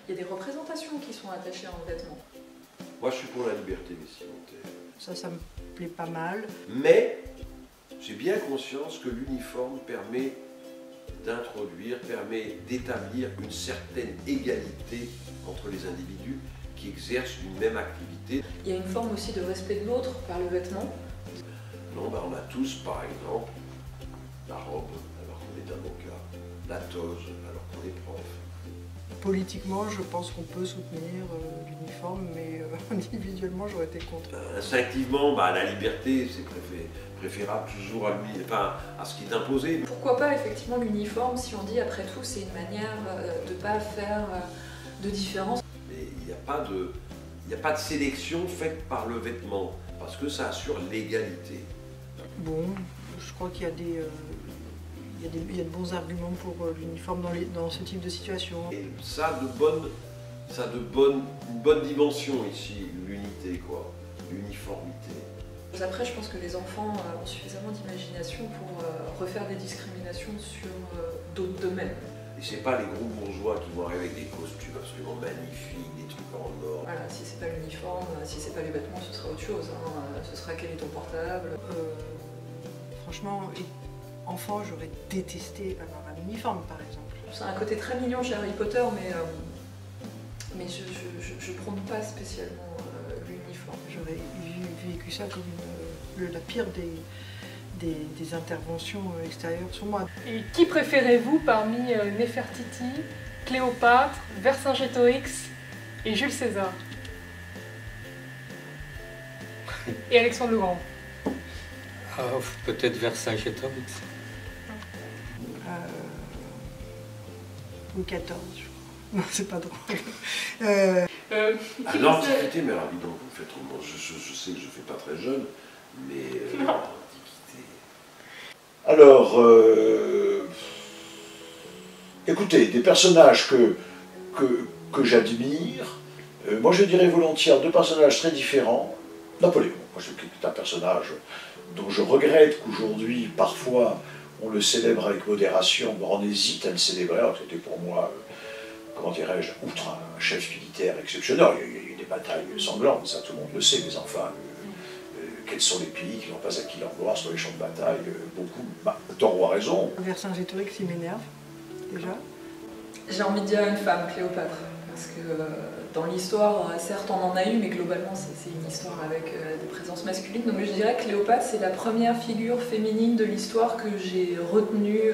Il y a des représentations qui sont attachées à un vêtement. Moi, je suis pour la liberté vestimentaire. Ça me plaît pas mal. Mais j'ai bien conscience que l'uniforme permet d'introduire, permet d'établir une certaine égalité entre les individus qui exercent une même activité. Il y a une forme aussi de respect de l'autre par le vêtement. Non, on a tous, par exemple, la robe alors qu'on est avocat, la toge alors qu'on est prof. Politiquement, je pense qu'on peut soutenir l'uniforme, mais individuellement, j'aurais été contre. Instinctivement, la liberté, c'est préférable toujours à ce qui est imposé. Pourquoi pas effectivement l'uniforme si on dit après tout c'est une manière de ne pas faire de différence. Mais il n'y a pas de sélection faite par le vêtement, parce que ça assure l'égalité. Bon, je crois qu'il y a de bons arguments pour l'uniforme dans ce type de situation. Et ça a une bonne dimension ici, l'unité, quoi, l'uniformité. Après, je pense que les enfants ont suffisamment d'imagination pour refaire des discriminations sur d'autres domaines. Et c'est pas les gros bourgeois qui vont arriver avec des costumes absolument magnifiques, des trucs en or. Voilà, si c'est pas l'uniforme, si c'est pas les vêtements, ce sera autre chose. Ce sera quel est ton portable. Franchement, enfant, j'aurais détesté avoir un uniforme, par exemple. C'est un côté très mignon chez Harry Potter, mais je prône pas spécialement l'uniforme. J'aurais vécu ça comme la pire des interventions extérieures sur moi. Et qui préférez-vous parmi Néfertiti, Cléopâtre, Vercingétorix et Jules César? Et Alexandre le Grand? Peut-être Vercingétorix. Louis XIV, je crois. Non, c'est pas drôle. L'Antiquité, mais alors, dis donc, vous faites trop. Je sais que je ne fais pas très jeune, mais l'Antiquité. Alors, écoutez, des personnages que j'admire, moi je dirais volontiers deux personnages très différents. Napoléon, moi je trouve que c'est un personnage dont je regrette qu'aujourd'hui, parfois, on le célèbre avec modération, on hésite à le célébrer, alors que c'était pour moi, comment dirais-je, outre un chef militaire exceptionnel. Il y a eu des batailles sanglantes, ça tout le monde le sait, mais enfin, quels sont les pays qui n'ont pas acquis leur gloire sur les champs de bataille? Beaucoup, tort ou à raison. Vercingétorix, il m'énerve, déjà. J'ai envie de dire une femme, Cléopâtre, parce que dans l'histoire, certes on en a eu, mais globalement c'est une histoire avec des présences masculines. Donc je dirais que Cléopâtre c'est la première figure féminine de l'histoire que j'ai retenue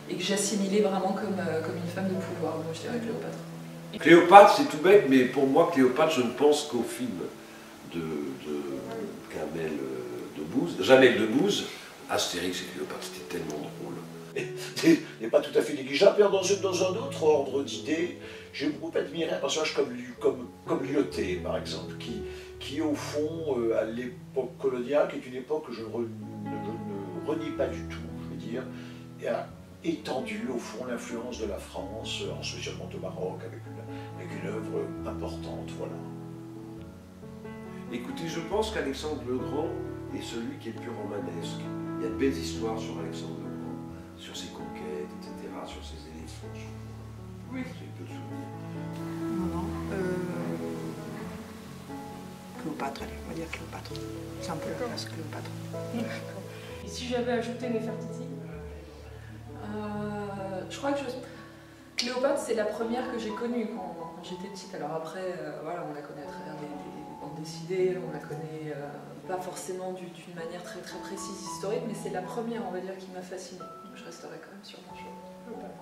et que j'assimilais vraiment comme une femme de pouvoir. Donc je dirais Cléopâtre. Cléopâtre, c'est tout bête, mais pour moi, Cléopâtre, je ne pense qu'au film de Jamel Debbouze. Astérix et Cléopâtre, c'était tellement drôle. N'est pas tout à fait négligeable. Dans un autre ordre d'idées, j'ai beaucoup admiré un personnage comme Lyautey, par exemple, qui au fond, à l'époque coloniale, qui est une époque que je ne renie pas du tout, je veux dire, a étendu au fond l'influence de la France, en spécialement au Maroc, avec une œuvre importante, voilà. Écoutez, je pense qu'Alexandre le Grand est celui qui est le plus romanesque. Il y a de belles histoires sur Alexandre le Grand, sur ses conquêtes, etc., sur ses élections. Oui. J'ai peu de souvenirs. Non. Cléopâtre, allez, on va dire Cléopâtre. C'est un peu la classe Cléopâtre. Et si j'avais ajouté Néfertiti? Je crois que Cléopâtre, c'est la première que j'ai connue quand j'étais petite. Alors après, voilà, on la connaît à travers des bandes dessinées, on la connaît pas forcément d'une manière très très précise historique, mais c'est la première, on va dire, qui m'a fascinée. Donc je resterai quand même sur mon choix. Cléopâtre.